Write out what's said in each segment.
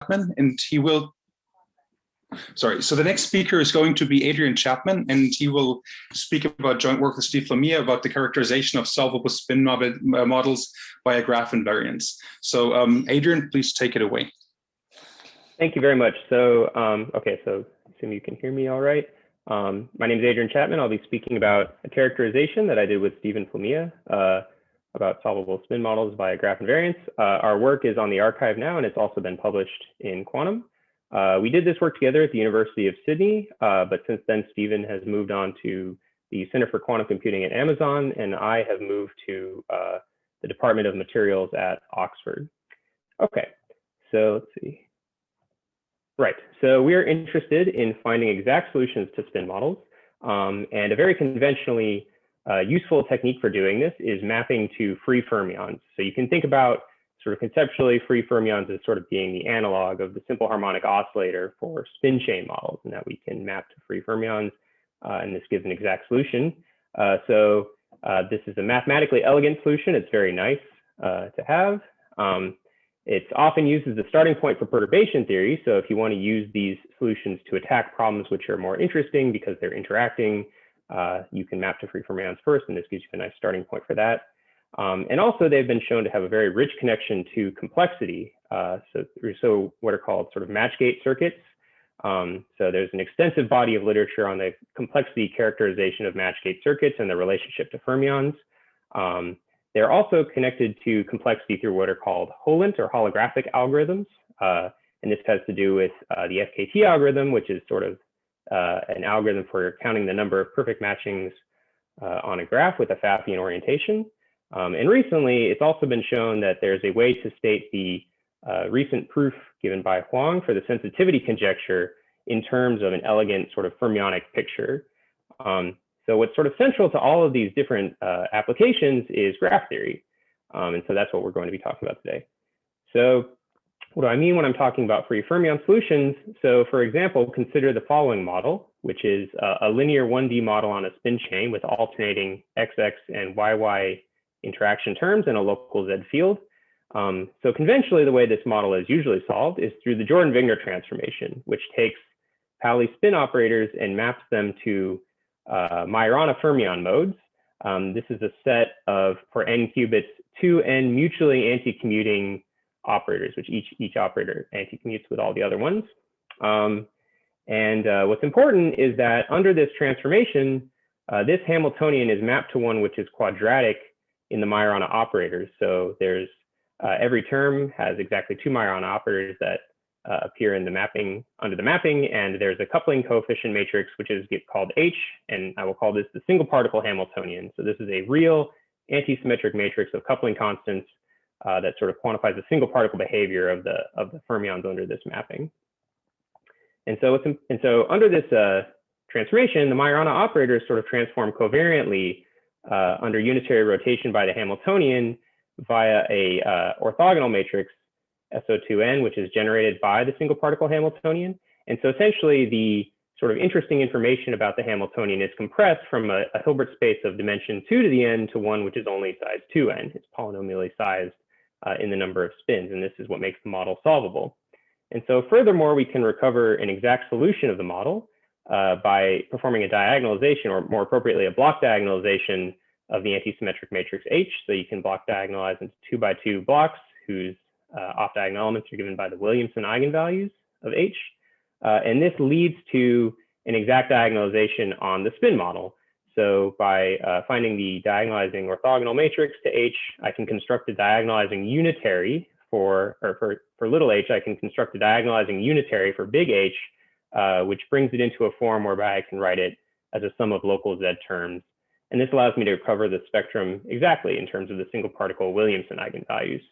Chapman, and he will, so the next speaker is going to be Adrian Chapman, and he will speak about joint work with Steve Flammia about the characterization of solvable spin models via graph invariants. So Adrian, please take it away. Thank you very much. So, okay, so assume you can hear me all right. My name is Adrian Chapman. I'll be speaking about a characterization that I did with Stephen Flammia about solvable spin models via graph invariants. Our work is on the archive now, and it's also been published in Quantum. We did this work together at the University of Sydney, but since then, Stephen has moved on to the Center for Quantum Computing at Amazon, and I have moved to the Department of Materials at Oxford. Okay, so let's see. Right, so we are interested in finding exact solutions to spin models, and a very conventionally useful technique for doing this is mapping to free fermions. So you can think about sort of conceptually free fermions as sort of being the analog of the simple harmonic oscillator for spin chain models, and that we can map to free fermions, and this gives an exact solution. This is a mathematically elegant solution. It's very nice to have. It's often used as the starting point for perturbation theory. So if you want to use these solutions to attack problems which are more interesting because they're interacting, you can map to free fermions first, and this gives you a nice starting point for that. And also they've been shown to have a very rich connection to complexity. So what are called sort of match gate circuits. So there's an extensive body of literature on the complexity characterization of match gate circuits and the relationship to fermions. They're also connected to complexity through what are called HOLENT or holographic algorithms. And this has to do with the FKT algorithm, which is sort of an algorithm for counting the number of perfect matchings on a graph with a Pfaffian orientation. And recently, it's also been shown that there's a way to state the recent proof given by Huang for the sensitivity conjecture in terms of an elegant sort of fermionic picture. So what's sort of central to all of these different applications is graph theory. And so that's what we're going to be talking about today. So what do I mean when I'm talking about free fermion solutions? So for example, consider the following model, which is a linear 1D model on a spin chain with alternating XX and YY interaction terms in a local Z field. So conventionally, the way this model is usually solved is through the Jordan-Wigner transformation, which takes Pauli spin operators and maps them to Majorana fermion modes. This is a set of, for n qubits, 2 n mutually anti-commuting operators, which each operator anti-commutes with all the other ones. What's important is that under this transformation, this Hamiltonian is mapped to one which is quadratic in the Majorana operators. So there's every term has exactly 2 Majorana operators that appear in the mapping under the mapping, and there's a coupling coefficient matrix which is called H, and I will call this the single particle Hamiltonian. So this is a real anti-symmetric matrix of coupling constants that sort of quantifies the single particle behavior of the fermions under this mapping. And so under this transformation, the Majorana operators sort of transform covariantly under unitary rotation by the Hamiltonian via a orthogonal matrix SO2n, which is generated by the single particle Hamiltonian. And so essentially the sort of interesting information about the Hamiltonian is compressed from a Hilbert space of dimension 2 to the n to one which is only size 2n. It's polynomially sized in the number of spins, and this is what makes the model solvable. And so furthermore, we can recover an exact solution of the model by performing a diagonalization, or more appropriately, a block diagonalization of the antisymmetric matrix H. So you can block diagonalize into 2 by 2 blocks whose off-diagonal elements are given by the Williamson eigenvalues of H. And this leads to an exact diagonalization on the spin model. So by finding the diagonalizing orthogonal matrix to H, I can construct a diagonalizing unitary for little h, I can construct a diagonalizing unitary for big H, which brings it into a form whereby I can write it as a sum of local Z terms. And this allows me to recover the spectrum exactly in terms of the single particle Williamson eigenvalues.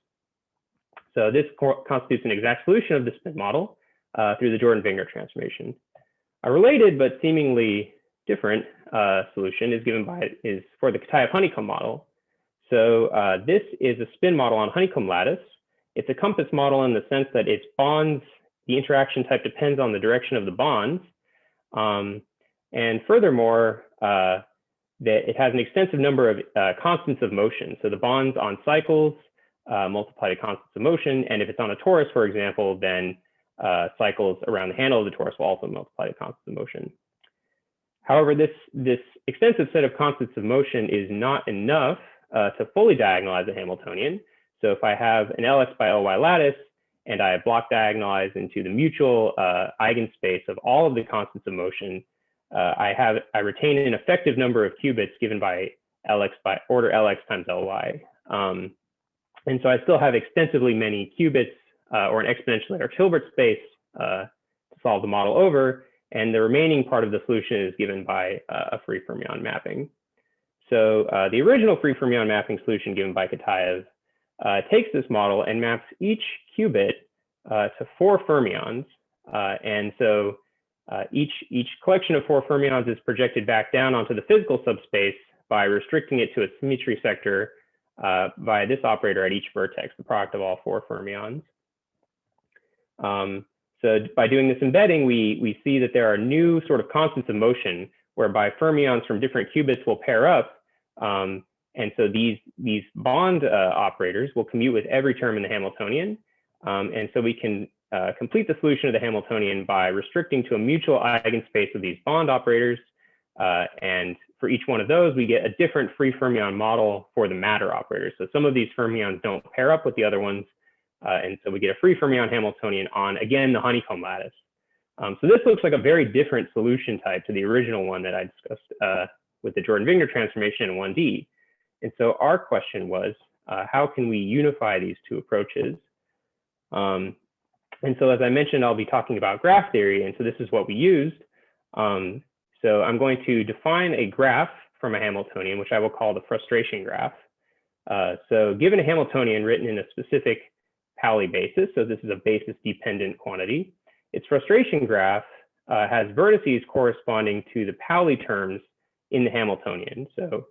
So this constitutes an exact solution of the spin model through the Jordan-Wigner transformation. A related but seemingly different solution is for the QIP Honeycomb model. So this is a spin model on honeycomb lattice. It's a compass model in the sense that its bonds, the interaction type depends on the direction of the bonds. And furthermore, that it has an extensive number of constants of motion. So the bonds on cycles multiply to constants of motion. And if it's on a torus, for example, then cycles around the handle of the torus will also multiply the constants of motion. However, this extensive set of constants of motion is not enough to fully diagonalize a Hamiltonian. So if I have an Lx by Ly lattice and I block diagonalize into the mutual eigenspace of all of the constants of motion, I retain an effective number of qubits given by Lx by order Lx times Ly. And so I still have extensively many qubits or an exponentially large Hilbert space to solve the model over. And the remaining part of the solution is given by a free fermion mapping. So the original free fermion mapping solution given by Kitaev takes this model and maps each qubit to 4 fermions. And so each collection of 4 fermions is projected back down onto the physical subspace by restricting it to a symmetry sector by this operator at each vertex, the product of all 4 fermions. So by doing this embedding, we see that there are new sort of constants of motion whereby fermions from different qubits will pair up. And so these bond operators will commute with every term in the Hamiltonian. And so we can complete the solution of the Hamiltonian by restricting to a mutual eigenspace of these bond operators. And for each one of those, we get a different free fermion model for the matter operators. So some of these fermions don't pair up with the other ones. And so we get a free fermion Hamiltonian on, again, the honeycomb lattice. So this looks like a very different solution type to the original one that I discussed with the Jordan-Wigner transformation in 1D. And so our question was, how can we unify these two approaches? And so as I mentioned, I'll be talking about graph theory. And so this is what we used. So I'm going to define a graph from a Hamiltonian, which I will call the frustration graph. So given a Hamiltonian written in a specific Pauli basis, so this is a basis dependent quantity, its frustration graph has vertices corresponding to the Pauli terms in the Hamiltonian. So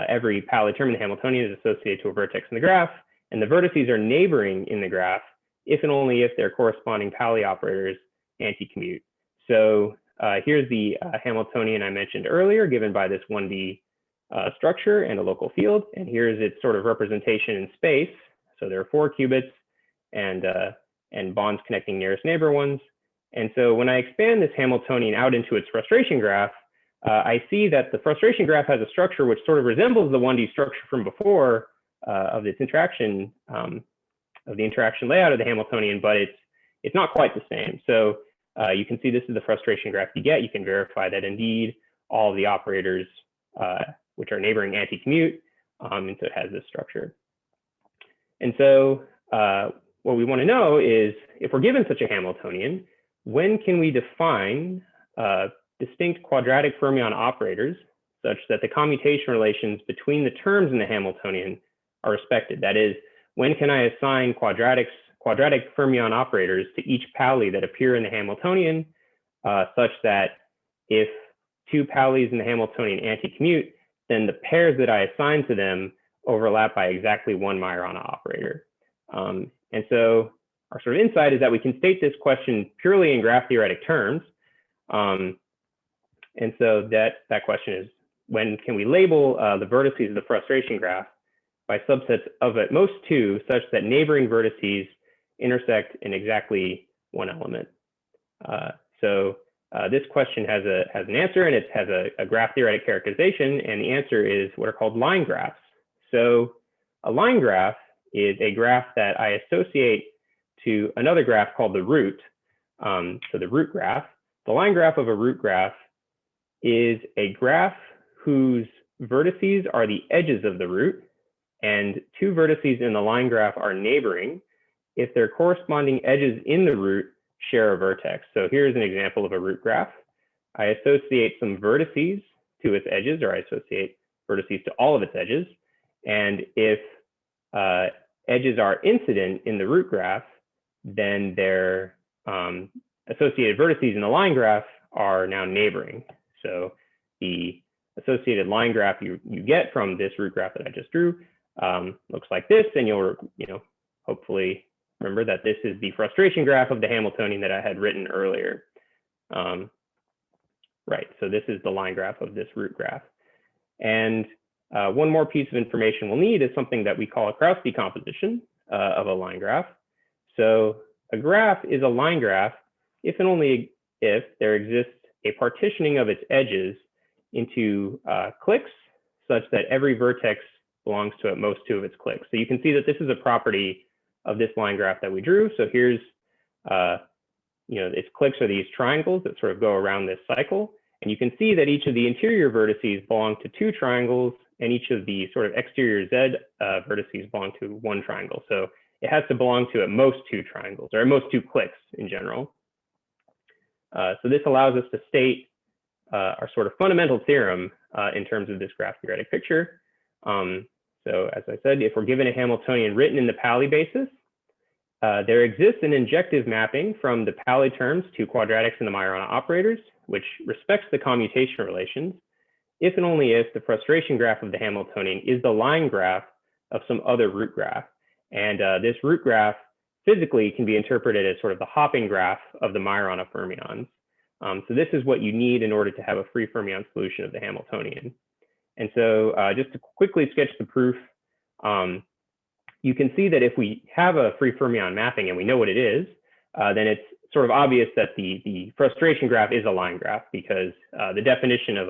every Pauli term in the Hamiltonian is associated to a vertex in the graph, and the vertices are neighboring in the graph if and only if their corresponding Pauli operators anti-commute. So here's the Hamiltonian I mentioned earlier, given by this 1D structure and a local field. And here's its sort of representation in space. So there are 4 qubits and bonds connecting nearest neighbor ones. And so when I expand this Hamiltonian out into its frustration graph, I see that the frustration graph has a structure which sort of resembles the 1D structure from before of its interaction, of the interaction layout of the Hamiltonian, but it's not quite the same. So you can see this is the frustration graph you get. You can verify that indeed all of the operators which are neighboring anti-commute, and so it has this structure. And so what we want to know is, if we're given such a Hamiltonian, when can we define distinct quadratic fermion operators such that the commutation relations between the terms in the Hamiltonian are respected? That is, when can I assign quadratic fermion operators to each Pauli that appear in the Hamiltonian such that if 2 Paulis in the Hamiltonian anti-commute, then the pairs that I assign to them overlap by exactly 1 Majorana operator. And so our sort of insight is that we can state this question purely in graph-theoretic terms. And so that question is, when can we label the vertices of the frustration graph by subsets of at most 2 such that neighboring vertices intersect in exactly 1 element? So this question has an answer, and it has a graph-theoretic characterization, and the answer is what are called line graphs. So a line graph is a graph that I associate to another graph called the root. So the root graph. The line graph of a root graph is a graph whose vertices are the edges of the root, and 2 vertices in the line graph are neighboring if their corresponding edges in the root share a vertex. So here's an example of a root graph. I associate some vertices to its edges, or I associate vertices to all of its edges. And if edges are incident in the root graph, then their associated vertices in the line graph are now neighboring. So the associated line graph you get from this root graph that I just drew looks like this, and you'll hopefully remember that this is the frustration graph of the Hamiltonian that I had written earlier. Right, so this is the line graph of this root graph. And one more piece of information we'll need is something that we call a Krauss decomposition of a line graph. So a graph is a line graph if and only if there exists a partitioning of its edges into cliques such that every vertex belongs to at most 2 of its cliques. So you can see that this is a property of this line graph that we drew. So here's, its cliques are these triangles that sort of go around this cycle. And you can see that each of the interior vertices belong to 2 triangles, and each of the sort of exterior Z vertices belong to 1 triangle. So it has to belong to at most 2 triangles, or at most 2 cliques in general. So this allows us to state our sort of fundamental theorem in terms of this graph-theoretic picture. So as I said, if we're given a Hamiltonian written in the Pauli basis, there exists an injective mapping from the Pauli terms to quadratics and the Majorana operators, which respects the commutation relations, if and only if the frustration graph of the Hamiltonian is the line graph of some other root graph. And this root graph physically can be interpreted as sort of the hopping graph of the Majorana fermions. So this is what you need in order to have a free fermion solution of the Hamiltonian. And so just to quickly sketch the proof, you can see that if we have a free fermion mapping and we know what it is, then it's sort of obvious that the frustration graph is a line graph, because the definition of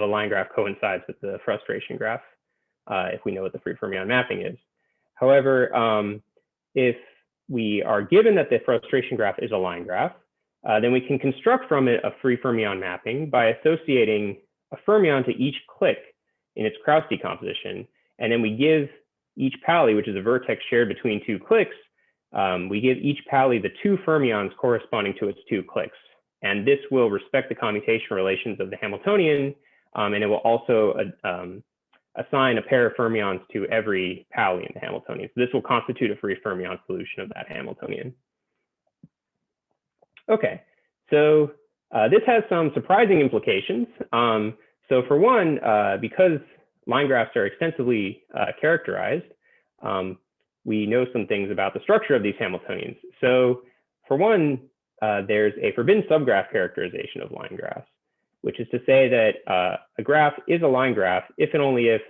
a line graph coincides with the frustration graph if we know what the free fermion mapping is. However, if we are given that the frustration graph is a line graph, then we can construct from it a free fermion mapping by associating a fermion to each clique in its Krauss decomposition. And then we give each Pauli, which is a vertex shared between 2 cliques, we give each Pauli the 2 fermions corresponding to its 2 cliques. And this will respect the commutation relations of the Hamiltonian, and it will also assign a pair of fermions to every Pauli in the Hamiltonian. So this will constitute a free fermion solution of that Hamiltonian. Okay, so this has some surprising implications. So for one, because line graphs are extensively characterized, we know some things about the structure of these Hamiltonians. So for one, there's a forbidden subgraph characterization of line graphs, which is to say that a graph is a line graph if and only if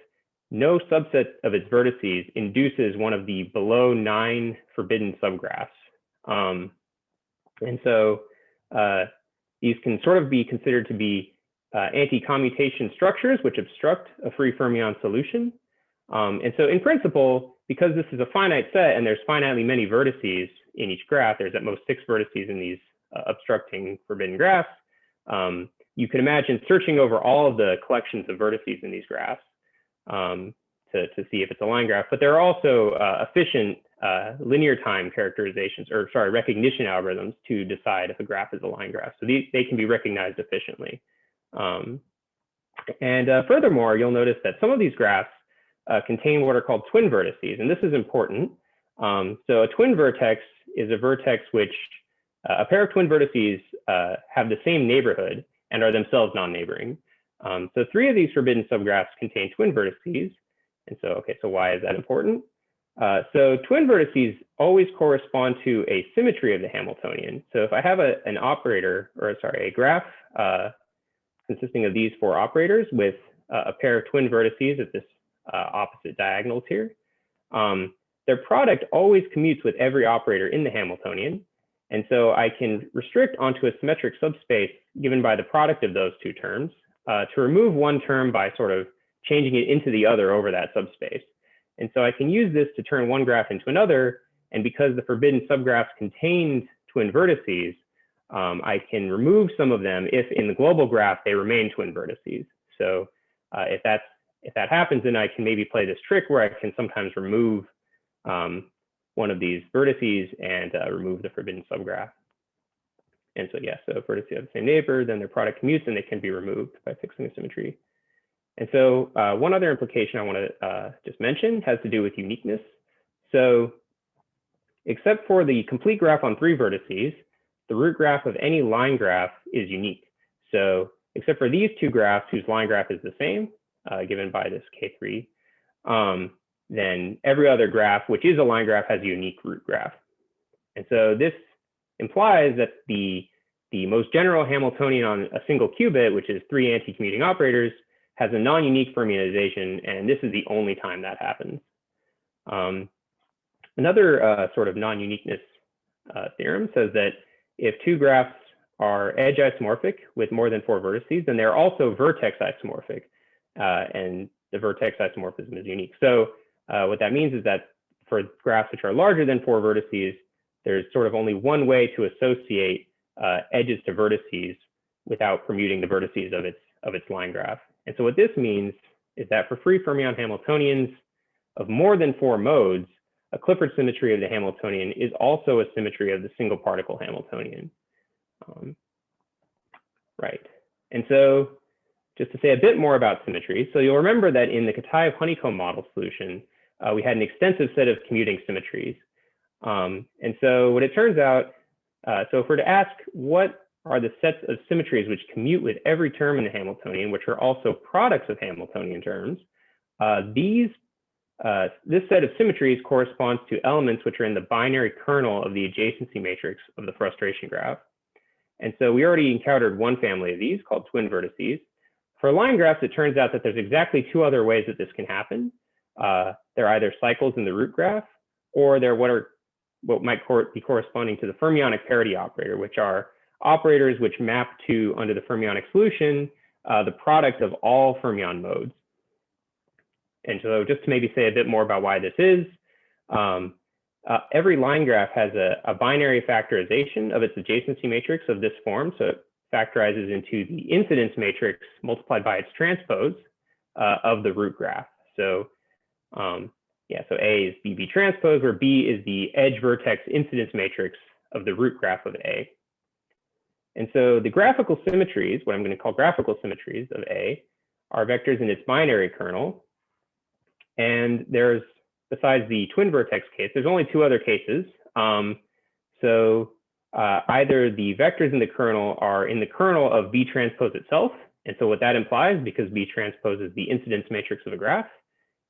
no subset of its vertices induces one of the below 9 forbidden subgraphs. And so these can sort of be considered to be anti-commutation structures which obstruct a free fermion solution. And so in principle, because this is a finite set and there's finitely many vertices in each graph, there's at most 6 vertices in these obstructing forbidden graphs, you can imagine searching over all of the collections of vertices in these graphs to see if it's a line graph. But there are also efficient linear time characterizations, or sorry, recognition algorithms to decide if a graph is a line graph. So they can be recognized efficiently. Furthermore, you'll notice that some of these graphs contain what are called twin vertices, and this is important. So a twin vertex is a vertex which a pair of twin vertices have the same neighborhood and are themselves non-neighboring. So 3 of these forbidden subgraphs contain twin vertices. And so, okay, so why is that important? So twin vertices always correspond to a symmetry of the Hamiltonian. So if I have an operator, or sorry, a graph consisting of these 4 operators with a pair of twin vertices at this opposite diagonals here, their product always commutes with every operator in the Hamiltonian. And so I can restrict onto a symmetric subspace given by the product of those 2 terms to remove one term by sort of changing it into the other over that subspace. And so I can use this to turn one graph into another. And because the forbidden subgraphs contained twin vertices, I can remove some of them if in the global graph they remain twin vertices. So if that happens, then I can maybe play this trick where I can sometimes remove one of these vertices and remove the forbidden subgraph. And so yeah, so if vertices have the same neighbor, then their product commutes and they can be removed by fixing a symmetry. And so one other implication I want to just mention has to do with uniqueness. So except for the complete graph on 3 vertices, the root graph of any line graph is unique. So except for these 2 graphs whose line graph is the same, given by this K3, then every other graph, which is a line graph, has a unique root graph. And so this implies that the most general Hamiltonian on a single qubit, which is 3 anti-commuting operators, has a non-unique fermionization, and this is the only time that happens. Another sort of non-uniqueness theorem says that if two graphs are edge isomorphic with more than 4 vertices, then they're also vertex isomorphic, and the vertex isomorphism is unique. So what that means is that for graphs which are larger than 4 vertices, there's sort of only one way to associate edges to vertices without permuting the vertices of its line graph. And so what this means is that for free fermion Hamiltonians of more than 4 modes, a Clifford symmetry of the Hamiltonian is also a symmetry of the single particle Hamiltonian. Right. And so just to say a bit more about symmetry, so you'll remember that in the Kataev honeycomb model solution, we had an extensive set of commuting symmetries. And so what it turns out, so if we're to ask what are the sets of symmetries which commute with every term in the Hamiltonian, which are also products of Hamiltonian terms, this set of symmetries corresponds to elements which are in the binary kernel of the adjacency matrix of the frustration graph. And so we already encountered one family of these called twin vertices. For line graphs, it turns out that there's exactly 2 other ways that this can happen. They're either cycles in the root graph, or they're what might be corresponding to the fermionic parity operator, which are operators which map to, under the fermionic solution, the product of all fermion modes. And so just to maybe say a bit more about why this is, every line graph has a binary factorization of its adjacency matrix of this form. So it factorizes into the incidence matrix multiplied by its transpose of the root graph. So yeah, so A is BB transpose, where B is the edge vertex incidence matrix of the root graph of A. And so the graphical symmetries, what I'm going to call graphical symmetries of A, are vectors in its binary kernel. And there's, besides the twin vertex case, there's only 2 other cases. Either the vectors in the kernel are in the kernel of B transpose itself. And so what that implies, because B transpose is the incidence matrix of a graph,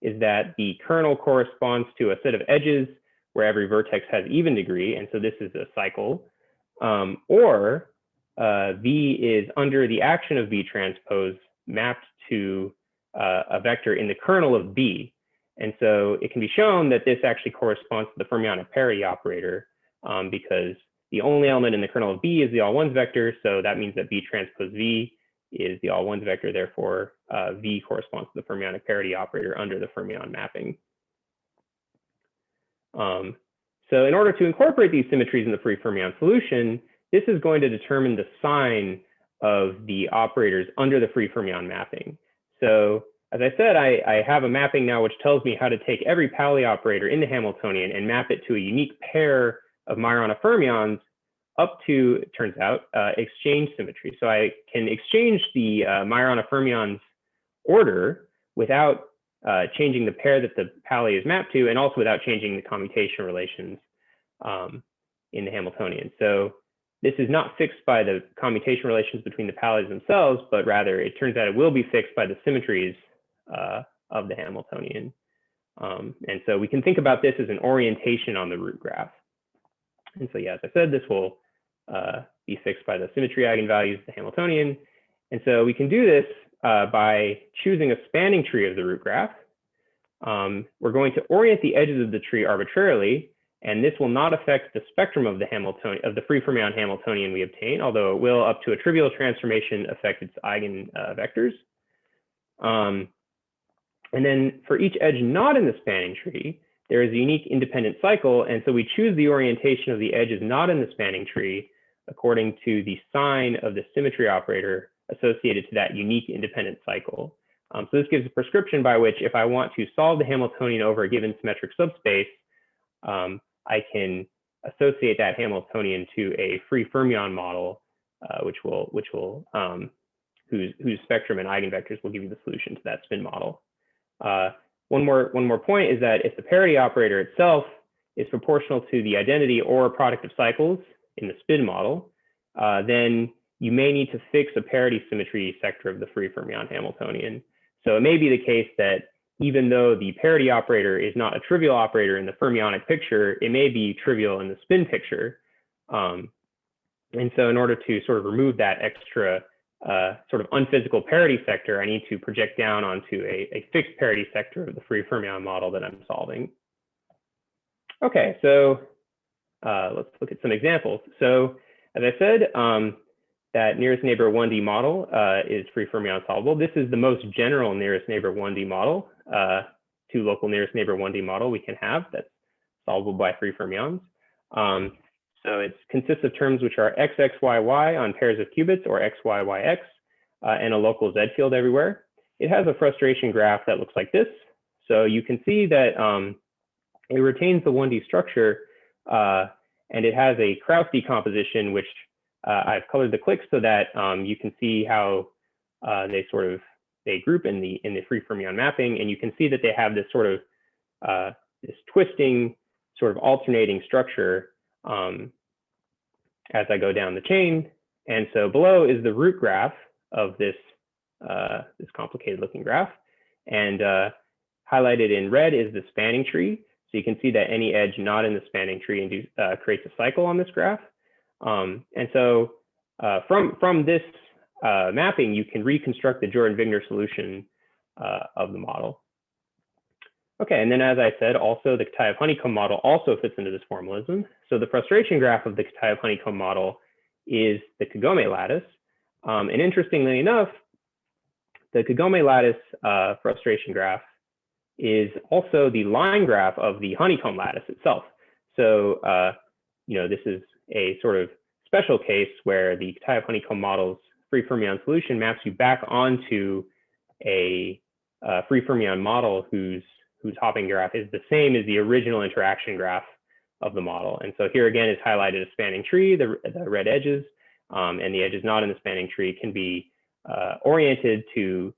is that the kernel corresponds to a set of edges where every vertex has even degree. And so this is a cycle. Or V is under the action of B transpose mapped to a vector in the kernel of B. And so it can be shown that this actually corresponds to the fermionic parity operator, because the only element in the kernel of B is the all ones vector. So that means that B transpose V is the all ones vector. Therefore, V corresponds to the fermionic parity operator under the fermion mapping. So in order to incorporate these symmetries in the free fermion solution, this is going to determine the sign of the operators under the free fermion mapping. So as I said, I have a mapping now which tells me how to take every Pauli operator in the Hamiltonian and map it to a unique pair of Majorana fermions up to, it turns out, exchange symmetry. So I can exchange the Majorana fermions order without changing the pair that the Pauli is mapped to, and also without changing the commutation relations in the Hamiltonian. So this is not fixed by the commutation relations between the Paulis themselves, but rather it turns out it will be fixed by the symmetries of the Hamiltonian. And so we can think about this as an orientation on the root graph. And so, yeah, as I said, this will be fixed by the symmetry eigenvalues of the Hamiltonian. And so we can do this by choosing a spanning tree of the root graph. We're going to orient the edges of the tree arbitrarily, and this will not affect the spectrum of the Hamiltonian, of the free fermion Hamiltonian we obtain, although it will, up to a trivial transformation, affect its eigenvectors. And then for each edge not in the spanning tree, there is a unique independent cycle. And so we choose the orientation of the edges not in the spanning tree according to the sign of the symmetry operator associated to that unique independent cycle. So this gives a prescription by which, if I want to solve the Hamiltonian over a given symmetric subspace, I can associate that Hamiltonian to a free fermion model, whose spectrum and eigenvectors will give you the solution to that spin model. One more point is that if the parity operator itself is proportional to the identity or product of cycles in the spin model, then you may need to fix a parity symmetry sector of the free fermion Hamiltonian. So it may be the case that even though the parity operator is not a trivial operator in the fermionic picture, it may be trivial in the spin picture. And so in order to sort of remove that extra sort of unphysical parity sector, I need to project down onto a fixed parity sector of the free fermion model that I'm solving. Okay, so let's look at some examples. So as I said, that nearest neighbor 1D model is free-fermion solvable. This is the most general nearest neighbor 1D model, two local nearest neighbor 1D model we can have that's solvable by free fermions. So it consists of terms which are x, x, y, y on pairs of qubits, or x, y, y, x, and a local Z field everywhere. It has a frustration graph that looks like this. So you can see that it retains the 1D structure, and it has a Krauss decomposition, which I've colored the cliques so that you can see how they group in the free fermion mapping, and you can see that they have this sort of this twisting, sort of alternating structure as I go down the chain. And so below is the root graph of this this complicated looking graph, and highlighted in red is the spanning tree. So you can see that any edge not in the spanning tree creates a cycle on this graph. And so from this mapping, you can reconstruct the Jordan-Wigner solution of the model. Okay, and then as I said, also the Kitaev-Honeycomb model also fits into this formalism. So the frustration graph of the Kitaev-Honeycomb model is the Kagome lattice. And interestingly enough, the Kagome lattice frustration graph is also the line graph of the honeycomb lattice itself. So, this is a sort of special case where the Kitaev-Honeycomb model's free fermion solution maps you back onto a free fermion model whose hopping graph is the same as the original interaction graph of the model. And so here again is highlighted a spanning tree, the red edges, and the edges not in the spanning tree can be oriented to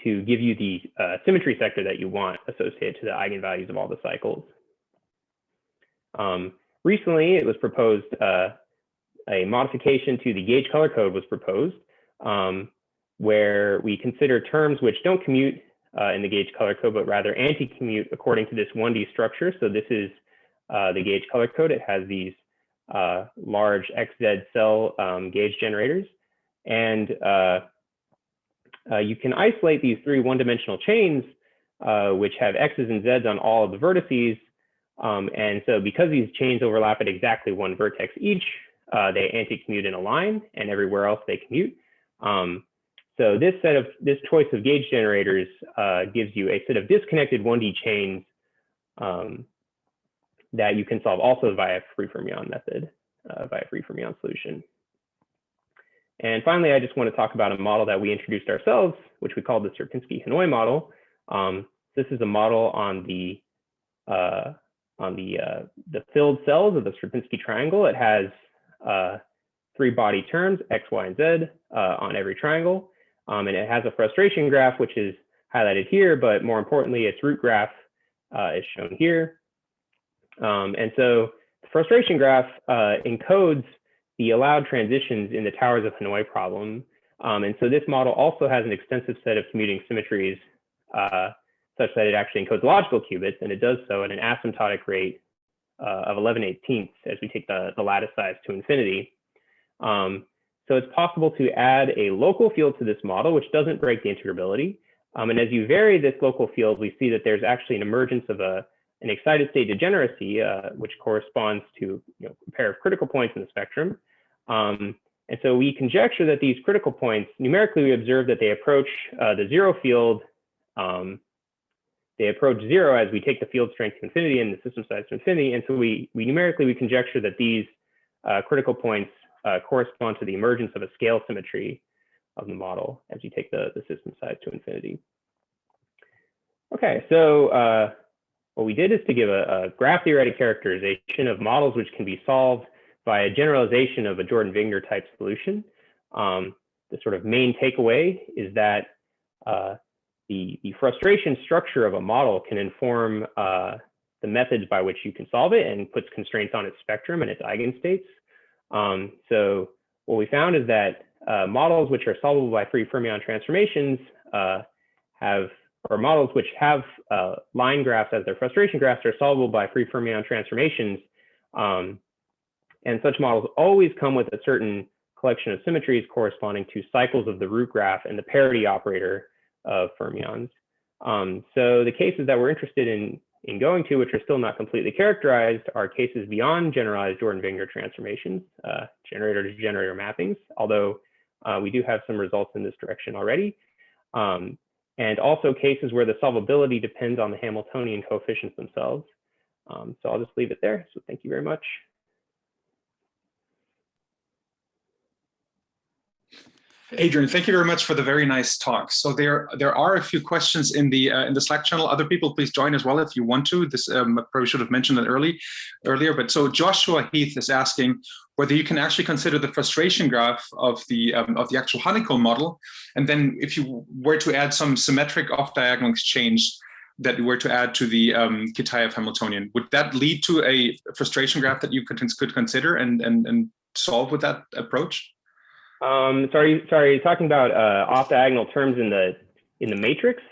give you the symmetry sector that you want associated to the eigenvalues of all the cycles. Recently, it was proposed, a modification to the gauge color code was proposed, where we consider terms which don't commute in the gauge color code, but rather anti-commute according to this 1D structure. So this is the gauge color code. It has these large XZ cell gauge generators. And you can isolate these three one-dimensional chains, which have X's and Z's on all of the vertices. And so because these chains overlap at exactly one vertex each, they anti-commute in a line, and everywhere else they commute. So this choice of gauge generators gives you a set of disconnected 1D chains that you can solve also via free fermion method, via free fermion solution. And finally, I just want to talk about a model that we introduced ourselves, which we called the Strapinski Hanoi model. This is a model on the filled cells of the Strapinski triangle. It has three body terms, X, Y, and Z on every triangle. And it has a frustration graph, which is highlighted here, but more importantly, its root graph is shown here. And so the frustration graph encodes the allowed transitions in the towers of Hanoi problem. And so this model also has an extensive set of commuting symmetries such that it actually encodes logical qubits, and it does so at an asymptotic rate of 11/18 as we take the lattice size to infinity. So it's possible to add a local field to this model, which doesn't break the integrability. And as you vary this local field, we see that there's actually an emergence of an excited state degeneracy, which corresponds to a pair of critical points in the spectrum. And so we conjecture that these critical points, numerically, we observe that they approach the zero field. They approach zero as we take the field strength to infinity and the system size to infinity. And so we numerically conjecture that these critical points correspond to the emergence of a scale symmetry of the model as you take the system size to infinity. Okay, so what we did is to give a graph-theoretic characterization of models which can be solved by a generalization of a Jordan-Wigner type solution. The sort of main takeaway is that the frustration structure of a model can inform the methods by which you can solve it and puts constraints on its spectrum and its eigenstates. So what we found is that models which are solvable by free fermion transformations or models which have line graphs as their frustration graphs are solvable by free fermion transformations. And such models always come with a certain collection of symmetries corresponding to cycles of the root graph and the parity operator of fermions. So the cases that we're interested in in going to, which are still not completely characterized, are cases beyond generalized Jordan-Wigner transformations, generator-to-generator mappings, although we do have some results in this direction already. And also cases where the solvability depends on the Hamiltonian coefficients themselves. So I'll just leave it there. So thank you very much. Adrian, thank you very much for the very nice talk. So there are a few questions in the Slack channel. Other people, please join as well if you want to. This I probably should have mentioned it earlier. But so Joshua Heath is asking whether you can actually consider the frustration graph of the actual honeycomb model, and then if you were to add some symmetric off-diagonal exchange that you were to add to the Kitaev Hamiltonian, would that lead to a frustration graph that you could consider and solve with that approach? Sorry, talking about off-diagonal terms in the matrix.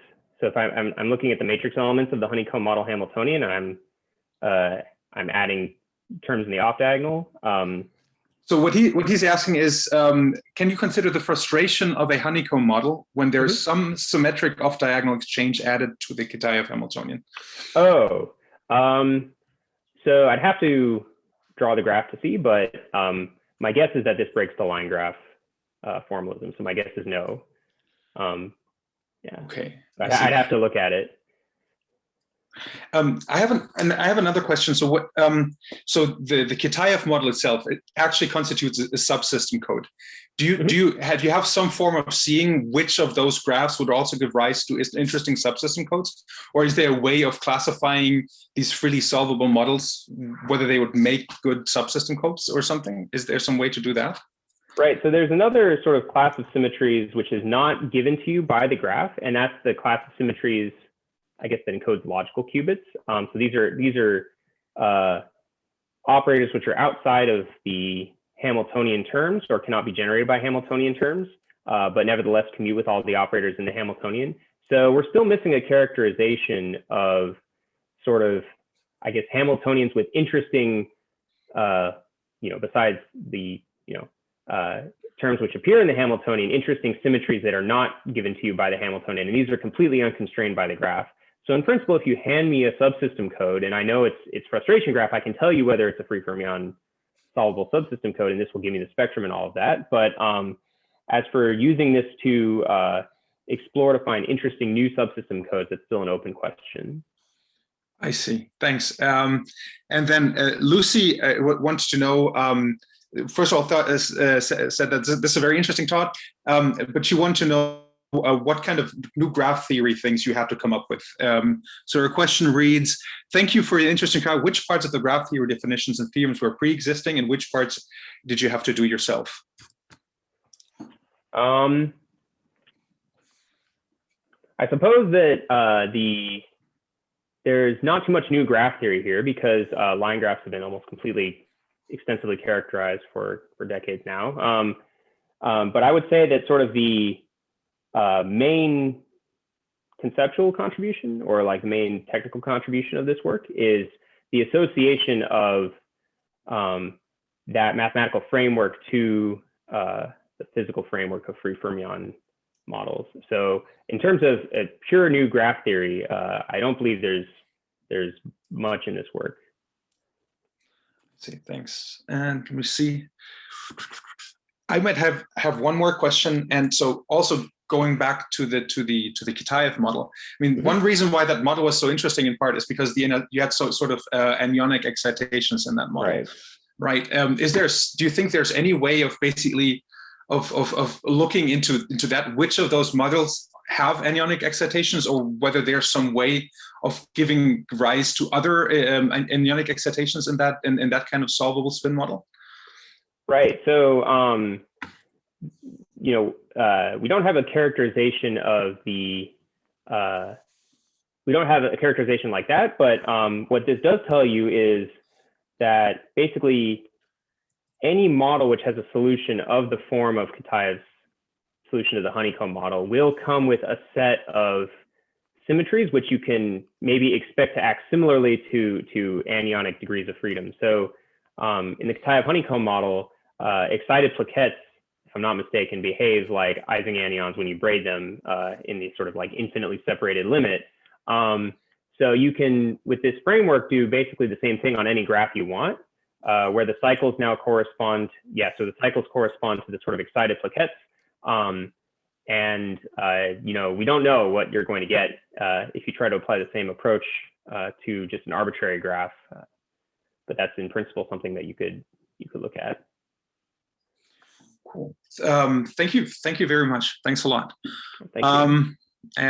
So if I'm looking at the matrix elements of the honeycomb model Hamiltonian, and I'm adding terms in the off-diagonal. So what he's asking is, can you consider the frustration of a honeycomb model when there's some symmetric off-diagonal exchange added to the Kitaev Hamiltonian? Oh, so I'd have to draw the graph to see, but my guess is that this breaks the line graph formalism. So my guess is no. Yeah. Okay. I'd have to look at it. I have another question. So what? So the Kitaev model itself, it actually constitutes a subsystem code. Do you have some form of seeing which of those graphs would also give rise to interesting subsystem codes, or is there a way of classifying these freely solvable models whether they would make good subsystem codes or something? Is there some way to do that? Right. So there's another sort of class of symmetries which is not given to you by the graph, and that's the class of symmetries, I guess, that encodes logical qubits. So these are operators which are outside of the Hamiltonian terms or cannot be generated by Hamiltonian terms, but nevertheless commute with all the operators in the Hamiltonian. So we're still missing a characterization of sort of, I guess, Hamiltonians with interesting, besides the, terms which appear in the Hamiltonian, interesting symmetries that are not given to you by the Hamiltonian. And these are completely unconstrained by the graph. So in principle, if you hand me a subsystem code and I know it's frustration graph, I can tell you whether it's a free-fermion solvable subsystem code, and this will give me the spectrum and all of that. But as for using this to explore to find interesting new subsystem codes, it's still an open question. I see. Thanks. And then Lucy wants to know, first of all, said that this is a very interesting talk, but she wants to know what kind of new graph theory things you have to come up with. So her question reads, thank you for your interesting talk. Which parts of the graph theory definitions and theorems were pre-existing and which parts did you have to do yourself? I suppose that there's not too much new graph theory here because line graphs have been almost completely extensively characterized for decades now. But I would say that sort of the main conceptual contribution, or like the main technical contribution of this work, is the association of that mathematical framework to the physical framework of free-fermion models. So in terms of a pure new graph theory, I don't believe there's much in this work. See, thanks. And let me see. I might have one more question, and so also going back to the Kitaev model. I mean, one reason why that model was so interesting in part is because you had sort of anionic excitations in that model, right? Do you think there's any way of basically of looking into that, which of those models have anionic excitations, or whether there's some way of giving rise to other anionic excitations in that kind of solvable spin model? Right. So we don't have a characterization of the we don't have a characterization like that, but what this does tell you is that basically any model which has a solution of the form of Kitaev's solution to the honeycomb model will come with a set of symmetries which you can maybe expect to act similarly to anionic degrees of freedom. So in the Kitaev honeycomb model, excited plaquettes, if I'm not mistaken, behave like Ising anions when you braid them in the sort of like infinitely separated limit. So you can, with this framework, do basically the same thing on any graph you want, where the cycles now correspond. Yeah, so the cycles correspond to the sort of excited plaquettes. You know, we don't know what you're going to get if you try to apply the same approach to just an arbitrary graph, but that's in principle something that you could look at. Cool. Thank you very much. Thanks a lot. Thank you.